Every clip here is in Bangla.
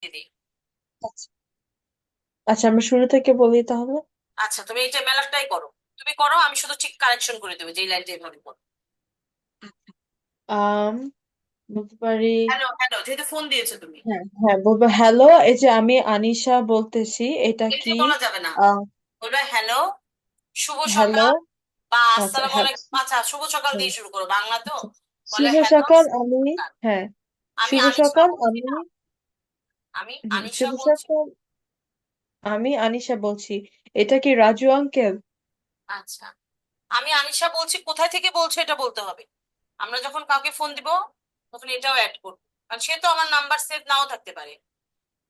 দিদি। আচ্ছা আচ্ছা, আমরা শুরু থেকে বলি তাহলে। আচ্ছা, তুমি এইটা মেলাটাই করো। তুমি করো, আমি শুধু ঠিক কারেকশন করে দেবো যে এই লাইনটা এভাবে করো। আম বলতে পারি। হ্যালো হ্যালো, যেহেতু ফোন দিয়েছো তুমি। হ্যাঁ হ্যাঁ, বলবো হ্যালো, এই যে আমি আনিশা বলতেছি, এটা এই কি? যে বলা যাবে না, আহ বলবে হ্যালো, শুভ হ্যালো। সকাল বা আচ্ছা আসসালামু হ্যাঁ। আলাইকুম। আচ্ছা, শুভ সকাল হ্যাঁ, দিয়ে শুরু করো, বাংলা তো। আচ্ছা। বলে শুভ হ্যালো, সকাল শুভ আমি। সকাল। হ্যাঁ, আমি শুভ আনিশা সকাল আমি। বলছিলাম। আমি আনিশা শুভ বলছি। সকাল, আমি আনিশা বলছি। এটা কি রাজু আঙ্কেল? আচ্ছা, আমি আনিশা বলছি, কোথায় থেকে বলছো এটা বলতে হবে। আমরা যখন কাউকে ফোন দিব তখন এটাও অ্যাড করবো, কারণ সে তো আমার নাম্বার সেভ নাও থাকতে পারে।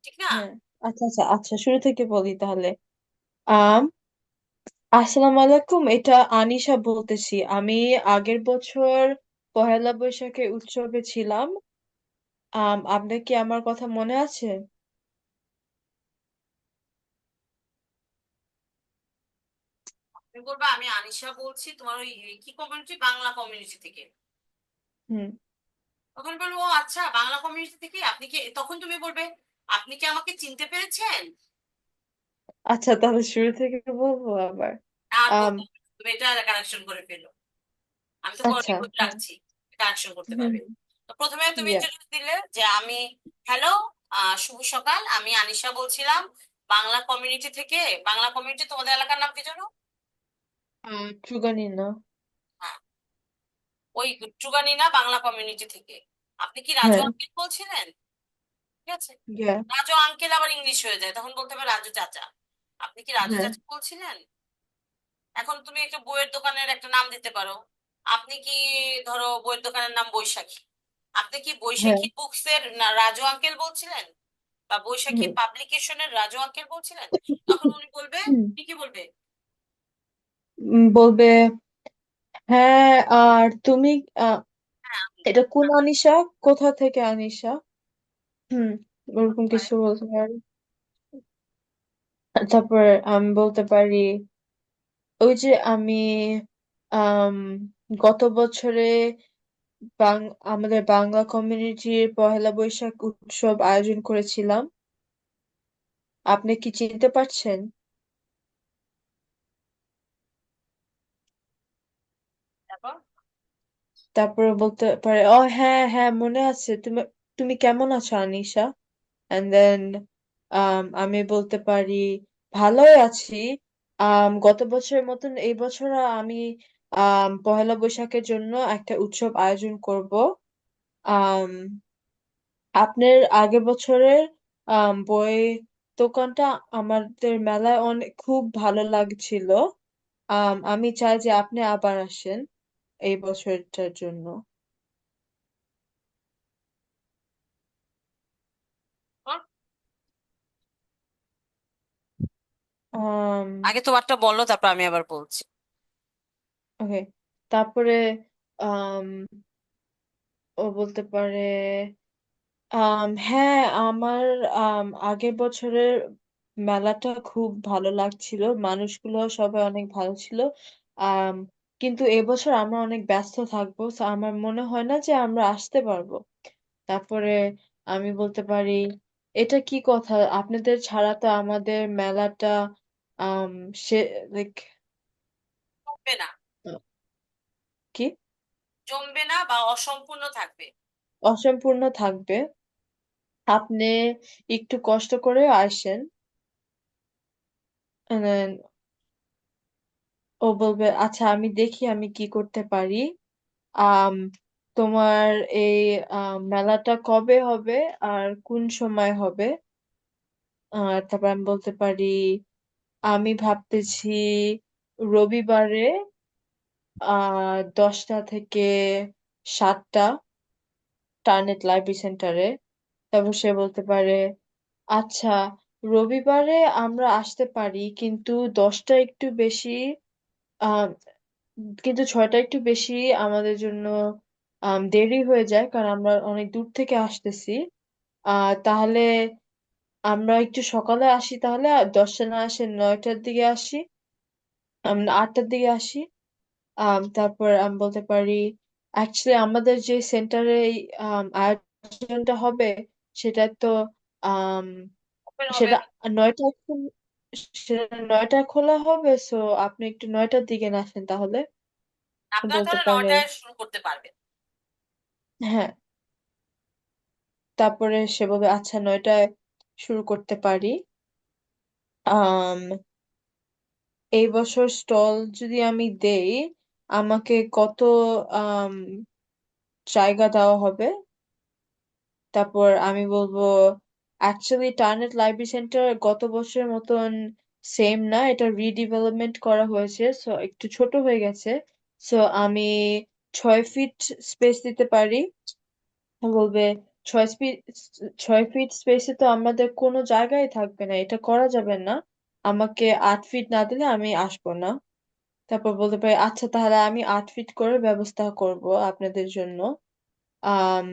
ঠিক না? হ্যাঁ। আচ্ছা আচ্ছা আচ্ছা, শুরু থেকে বলি তাহলে। আম আসসালামু আলাইকুম, এটা আনিশা বলতেছি। আমি আগের বছর পহেলা বৈশাখে উৎসবে ছিলাম। আপনার কি আমার কথা মনে আছে? তুমি বলবা আমি আনিশা বলছি, তোমার ওই কি কমিউনিটি, বাংলা কমিউনিটি থেকে। হুম। তখন বলবো ও আচ্ছা, বাংলা কমিউনিটি থেকে আপনি কি, তখন তুমি বলবে আপনি কি আমাকে চিনতে পেরেছেন। আচ্ছা, তাহলে শুরু থেকে বলবো আবার। আর আম বলবো তুমি এটা কানেকশন করে ফেলো। আমি তো আচ্ছা। রেকর্ড হ্যাঁ। রাখছি, কানেকশন করতে হুম। পারবে। তো প্রথমে তুমি ইয়া। ইন্ট্রোডিউস দিলে যে আমি, হ্যালো, শুভ সকাল, আমি আনিশা বলছিলাম বাংলা কমিউনিটি থেকে। বাংলা কমিউনিটি তোমাদের এলাকার নাম কি জানো? চুগানি না। হ্যাঁ, ওই ট্রুগানিনা বাংলা কমিউনিটি থেকে। আপনি কি রাজু হ্যাঁ। আঙ্কেল বলছিলেন? ঠিক আছে। ইয়া। রাজু আঙ্কেল আবার ইংলিশ হয়ে যায়, তখন বলতে হবে রাজু চাচা। আপনি কি রাজু হ্যাঁ। চাচা বলছিলেন? এখন তুমি একটা বইয়ের দোকানের একটা নাম দিতে পারো। আপনি কি, ধরো বইয়ের দোকানের নাম বৈশাখী, আপনি কি হ্যাঁ। বৈশাখী বুকস এর রাজু আঙ্কেল বলছিলেন? বা বৈশাখী হুম। পাবলিকেশনের রাজু আঙ্কেল বলছিলেন? তখন উনি বলবে, হুম। উনি কি বলবে? বলবে হ্যাঁ। আর তুমি আহ, হ্যাঁ আমি। এটা কোন আনিশা? কোথা থেকে আনিশা? হুম। বলতে ওরকম পারে। কিছু বলতে পারি। তারপর আমি বলতে পারি, ওই যে আমি আম গত বছরে আমাদের বাংলা কমিউনিটির পহেলা বৈশাখ উৎসব আয়োজন করেছিলাম। আপনি কি চিনতে পারছেন? তারপর তারপরে বলতে পারে, ও হ্যাঁ হ্যাঁ, মনে আছে। তুমি তুমি কেমন আছো আনিশা? এন্ড দেন আমি বলতে পারি, ভালোই আছি। গত বছরের মতন এই বছর আমি পহেলা বৈশাখের জন্য একটা উৎসব আয়োজন করব। আম আপনার আগের বছরের বই দোকানটা আমাদের মেলায় অনেক খুব ভালো লাগছিল। আমি চাই যে আপনি আবার আসেন এই বছরটার জন্য। আম আগে তোমারটা বললো, তারপর আমি আবার বলছি। ওকে। তারপরে আম ও বলতে পারে, হ্যাঁ, আমার আগের বছরের মেলাটা খুব ভালো লাগছিল, মানুষগুলো সবাই অনেক ভালো ছিল। আম কিন্তু এবছর আমরা অনেক ব্যস্ত থাকবো, তো আমার মনে হয় না যে আমরা আসতে পারবো। তারপরে আমি বলতে পারি, এটা কি কথা, আপনাদের ছাড়া তো আমাদের মেলাটা আম সে লাইক জমবে না। কি জমবে না বা অসম্পূর্ণ থাকবে। অসম্পূর্ণ থাকবে। আপনি একটু কষ্ট করে আসেন। And then ও বলবে, আচ্ছা আমি দেখি আমি কি করতে পারি। আম তোমার এই মেলাটা কবে হবে আর কোন সময় হবে? আর তারপর আমি বলতে পারি, আমি ভাবতেছি রবিবারে 10টা থেকে 7টা, টার্নেট লাইব্রেরি সেন্টারে। তারপর সে বলতে পারে, আচ্ছা রবিবারে আমরা আসতে পারি, কিন্তু 10টা একটু বেশি, আহ কিন্তু 6টা একটু বেশি আমাদের জন্য দেরি হয়ে যায়, কারণ আমরা অনেক দূর থেকে আসতেছি। তাহলে আমরা একটু সকালে আসি তাহলে, 10টা না আসে 9টার দিকে আসি, 8টার দিকে আসি। তারপর আমি বলতে পারি, অ্যাকচুয়ালি আমাদের যে সেন্টারে আয়োজনটা হবে সেটা তো আম ওপেন হবে। সেটা 9টায় সেটা 9টায় খোলা হবে, সো আপনি একটু 9টার দিকে আসেন তাহলে। আপনারা বলতে তাহলে পারে 9টায় শুরু করতে পারবেন। হ্যাঁ। তারপরে সে বলবে আচ্ছা 9টায় শুরু করতে পারি। আম এই বছর স্টল যদি আমি দেই, আমাকে কত আম জায়গা দেওয়া হবে? তারপর আমি বলবো অ্যাকচুয়ালি টার্নেট লাইব্রেরি সেন্টার গত বছরের মতন সেম না, এটা রিডেভেলপমেন্ট করা হয়েছে, সো একটু ছোট হয়ে গেছে। সো আমি 6 ফিট স্পেস দিতে পারি। বলবে 6 ফিট, 6 ফিট স্পেসে তো আমাদের কোনো জায়গায় থাকবে না, এটা করা যাবে না। আমাকে 8 ফিট না দিলে আমি আসবো না। তারপর বলতে পারি আচ্ছা তাহলে আমি 8 ফিট করে ব্যবস্থা করব আপনাদের জন্য। আম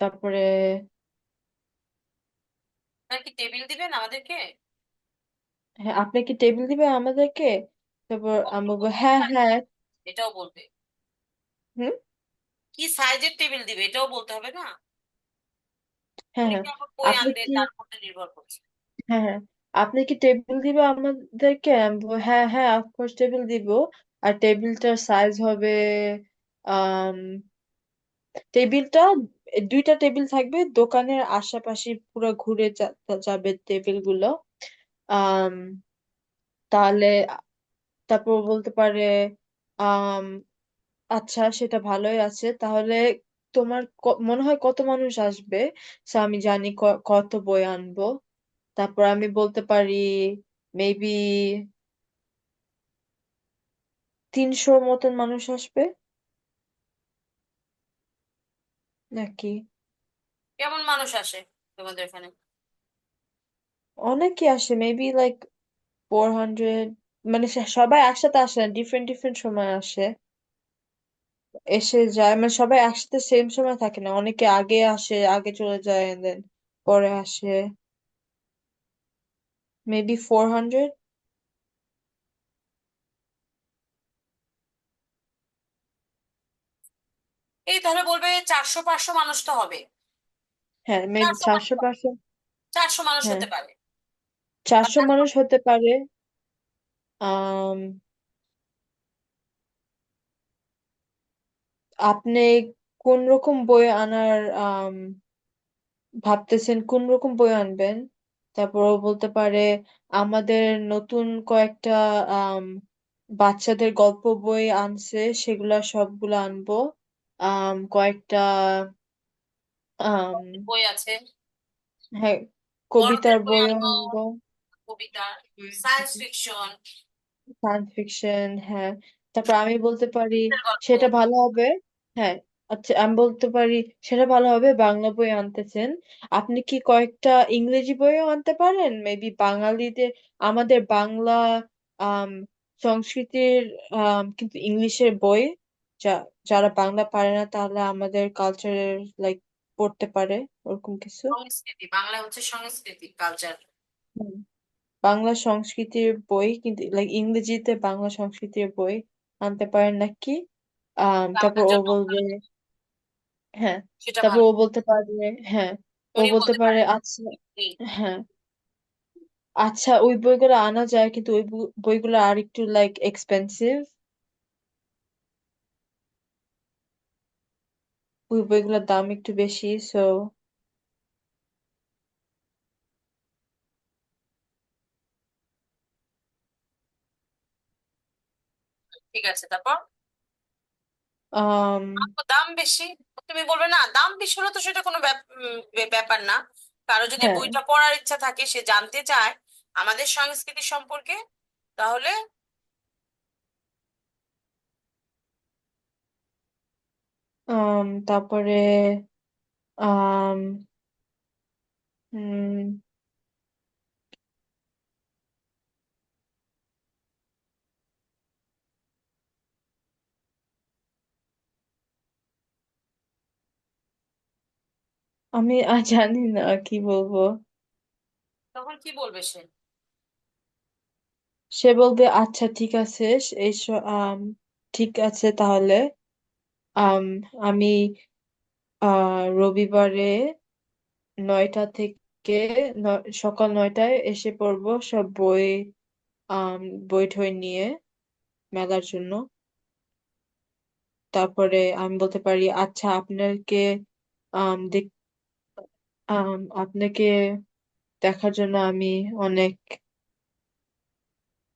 তারপরে আপনারা কি টেবিল দিবেন আমাদেরকে? হ্যাঁ, আপনি কি টেবিল দিবে আমাদেরকে? তারপর আমি বলবো কতটুকু হ্যাঁ size হ্যাঁ। এটাও বলবে। হুম। কি সাইজের টেবিল দিবে এটাও বলতে হবে না? হ্যাঁ উনি হ্যাঁ। কেমন বই আপনি আনবে কি তার উপর নির্ভর করছে। হ্যাঁ হ্যাঁ, আপনি কি টেবিল দিবে আমাদেরকে? আমি বলবো হ্যাঁ হ্যাঁ, অফকোর্স টেবিল দিব। আর টেবিলটার সাইজ হবে আম টেবিলটা 2টা টেবিল থাকবে, দোকানের আশেপাশে পুরো ঘুরে যাবে টেবিল গুলো। আম তাহলে তারপর বলতে পারে আম আচ্ছা সেটা ভালোই আছে তাহলে। তোমার মনে হয় কত মানুষ আসবে? So, আমি জানি কত বই আনবো। তারপর আমি বলতে পারি মেবি 300 মতন মানুষ আসবে নাকি? কেমন মানুষ আসে তোমাদের এখানে? অনেকে আসে, মেবি লাইক 400। মানে সবাই একসাথে আসে না, ডিফারেন্ট ডিফারেন্ট সময় আসে, এসে যায়, মানে সবাই একসাথে সেম সময় থাকে না, অনেকে আগে আসে আগে চলে যায় and then পরে আসে। মেবি 400। এই তাহলে বলবে 400 500 মানুষ তো হবে। হ্যাঁ মেবি 400 মানুষ, 400 500। 400 মানুষ হ্যাঁ হতে পারে। 400 মানুষ হতে পারে। আম আপনি কোন রকম বই আনার ভাবতেছেন, কোন রকম বই আনবেন? তারপর ও বলতে পারে আমাদের নতুন কয়েকটা আম বাচ্চাদের গল্প বই আনছে, সেগুলা সবগুলা আনবো। কয়েকটা আম বই আছে, হ্যাঁ, বড়দের কবিতার বই বইও আনবো, আনবো। কবিতা, সায়েন্স ফিকশন, সায়েন্স ফিকশন, হ্যাঁ। তারপর আমি বলতে পারি গল্প। সেটা ভালো হবে। হ্যাঁ, আচ্ছা আমি বলতে পারি সেটা ভালো হবে বাংলা বই আনতেছেন। আপনি কি কয়েকটা ইংরেজি বইও আনতে পারেন? মেবি বাঙালিদের, আমাদের বাংলা আম সংস্কৃতির কিন্তু ইংলিশের বই, যা যারা বাংলা পারে না তাহলে আমাদের কালচারের লাইক পড়তে পারে, ওরকম কিছু। সংস্কৃতি, বাংলা হচ্ছে সংস্কৃতি, কালচার। হুম। বাংলা সংস্কৃতির বই কিন্তু লাইক ইংরেজিতে বাংলা সংস্কৃতির বই আনতে পারেন নাকি? তারপর আপনার ও জন্য বলবে হ্যাঁ। সেটা তারপর ভালো। ও বলতে পারবে হ্যাঁ। ও উনি বলতে বলতে পারে পারেন আচ্ছা এই, হ্যাঁ, আচ্ছা ওই বইগুলো আনা যায় কিন্তু ওই বইগুলো আর একটু লাইক এক্সপেন্সিভ। ওই বইগুলোর দাম একটু বেশি, সো ঠিক আছে তারপর। আম দাম বেশি, তুমি বলবে না দাম বেশি হলে তো সেটা কোনো ব্যাপার না। কারো যদি হ্যাঁ। বইটা পড়ার ইচ্ছা থাকে, সে জানতে চায় আমাদের সংস্কৃতি সম্পর্কে, তাহলে তারপরে আম হুম, আমি আর জানি না কি বলবো। তখন কি বলবে সে? সে বলবে আচ্ছা ঠিক আছে, ঠিক আছে তাহলে আম আমি রবিবারে 9টা থেকে সকাল 9টায় এসে পড়বো সব বই আম বই টই নিয়ে মেলার জন্য। তারপরে আমি বলতে পারি আচ্ছা আপনাকে দেখ আপনাকে দেখার জন্য আমি অনেক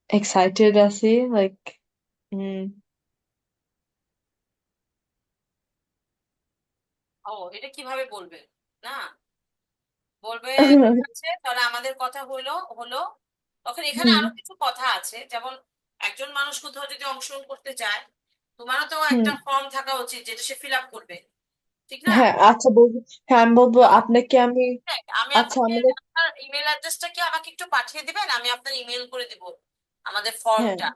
এক্সাইটেড আছি লাইক হুম ও, এটা কিভাবে বলবে? না, বলবে ঠিক আছে, তাহলে আমাদের কথা হলো হলো তখন এখানে হুম আরো কিছু কথা আছে, যেমন একজন মানুষ কোথাও যদি অংশগ্রহণ করতে চায়, তোমারও তো হুম একটা ফর্ম থাকা উচিত যেটা সে ফিল আপ করবে, ঠিক না? হ্যাঁ আচ্ছা বলবো। হ্যাঁ আমি বলবো তো আপনাকে আমি হ্যাঁ, আমি আচ্ছা আপনাকে আমাদের আপনার ইমেল অ্যাড্রেসটা কি আমাকে একটু পাঠিয়ে দিবেন, আমি আপনার ইমেল করে দিব আমাদের হ্যাঁ ফর্মটা।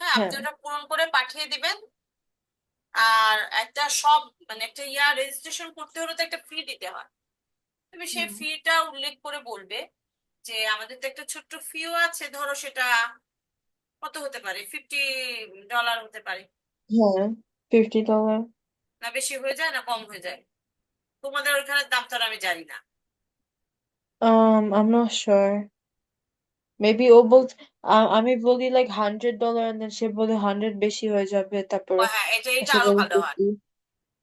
হ্যাঁ, আপনি হ্যাঁ ওটা পূরণ করে পাঠিয়ে দিবেন। আর একটা সব মানে একটা রেজিস্ট্রেশন করতে হলে তো একটা ফি দিতে হয়, তুমি সেই হুম ফিটা উল্লেখ করে বলবে যে আমাদের তো একটা ছোট্ট ফিও আছে, ধরো সেটা কত হতে পারে, $50 হতে পারে। হ্যাঁ $50 না বেশি হয়ে যায় না কম হয়ে যায়? তোমাদের ওইখানের দাম তো আর আমি জানি না। I'm not sure মেবি ও বল আমি বলি লাইক $100 and then সে বলে 100 বেশি হয়ে যাবে তারপর ও হ্যাঁ, এটা এটা সে আরো বলে ভালো হয়, 50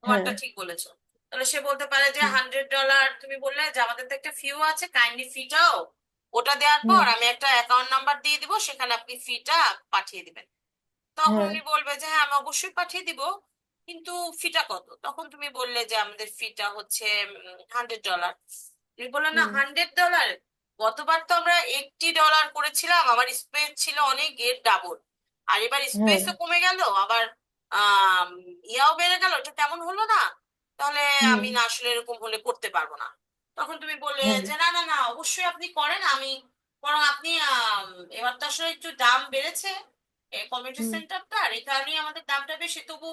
হ্যাঁ তোমারটা ঠিক বলেছো। তাহলে সে বলতে পারে যে হুম $100, তুমি বললে যে আমাদের তো একটা ফিও আছে, কাইন্ডলি ফিটাও, ওটা দেওয়ার পর হুম আমি একটা অ্যাকাউন্ট নাম্বার দিয়ে দিব, সেখানে আপনি ফিটা পাঠিয়ে দিবেন। তখন হ্যাঁ উনি বলবে যে হ্যাঁ আমি অবশ্যই পাঠিয়ে দিব, কিন্তু ফিটা কত? তখন তুমি বললে যে আমাদের ফিটা হচ্ছে $100। তুমি বললে না, হুম $100? গতবার তো আমরা $80 করেছিলাম, আমার স্পেস ছিল অনেক এর ডাবল, আর এবার হ্যাঁ স্পেসও কমে গেল, আবার আম, ইয়াও বেড়ে গেল, এটা তেমন হলো না। তাহলে হুম আমি না আসলে এরকম হলে করতে পারবো না। তখন তুমি বললে হ্যাঁ যে না না না, অবশ্যই আপনি করেন, আমি বরং আপনি এবার তো আসলে একটু দাম বেড়েছে কমিউনিটি হুম সেন্টারটার, এই কারণেই আমাদের দামটা বেশি, তবু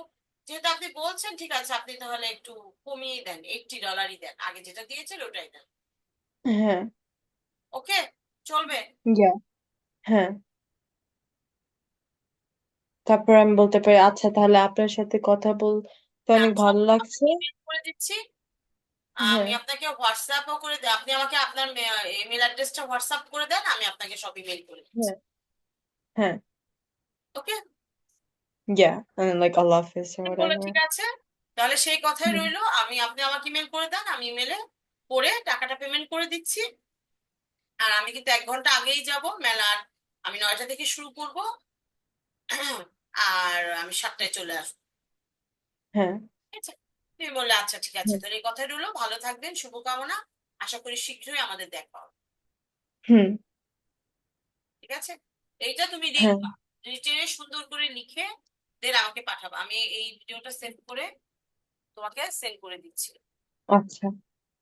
যেহেতু আপনি বলছেন ঠিক আছে, আপনি তাহলে একটু কমিয়ে দেন, $80 দেন, আগে যেটা দিয়েছিল ওটাই দেন। হ্যাঁ ওকে, চলবে? ইয়া হ্যাঁ তারপর আমি বলতে পারি আচ্ছা তাহলে আপনার সাথে কথা বলতে হ্যাঁ, অনেক আমি সব ভালো লাগছে। ইমেল করে দিচ্ছি। আমি হ্যাঁ আপনাকে হোয়াটসঅ্যাপও করে দেন, আপনি আমাকে আপনার ইমেল অ্যাড্রেসটা হোয়াটসঅ্যাপ করে দেন, আমি আপনাকে সব ইমেল করে দিচ্ছি। হ্যাঁ হ্যাঁ ওকে, yeah and then like Allah Hafiz or বলে whatever ঠিক আছে, তাহলে সেই কথাই হুম রইলো, আপনি আমাকে ইমেল করে দেন, আমি ইমেলে করে টাকাটা পেমেন্ট করে দিচ্ছি। আর আমি কিন্তু 1 ঘন্টা আগেই যাব মেলার, আমি 9টা থেকে শুরু করব, আর আমি 7টায় চলে আসবো। হ্যাঁ ঠিক আছে, তুমি বললে আচ্ছা ঠিক আছে, হুম তাহলে এই কথাই রইলো, ভালো থাকবেন, শুভকামনা, আশা করি শীঘ্রই আমাদের দেখা হবে। হুম ঠিক আছে, এইটা তুমি হ্যাঁ লিখবা, রিটেনে সুন্দর করে লিখে দেন আমাকে পাঠাবা, আমি এই ভিডিওটা সেভ করে তোমাকে সেন্ড করে দিচ্ছি। আচ্ছা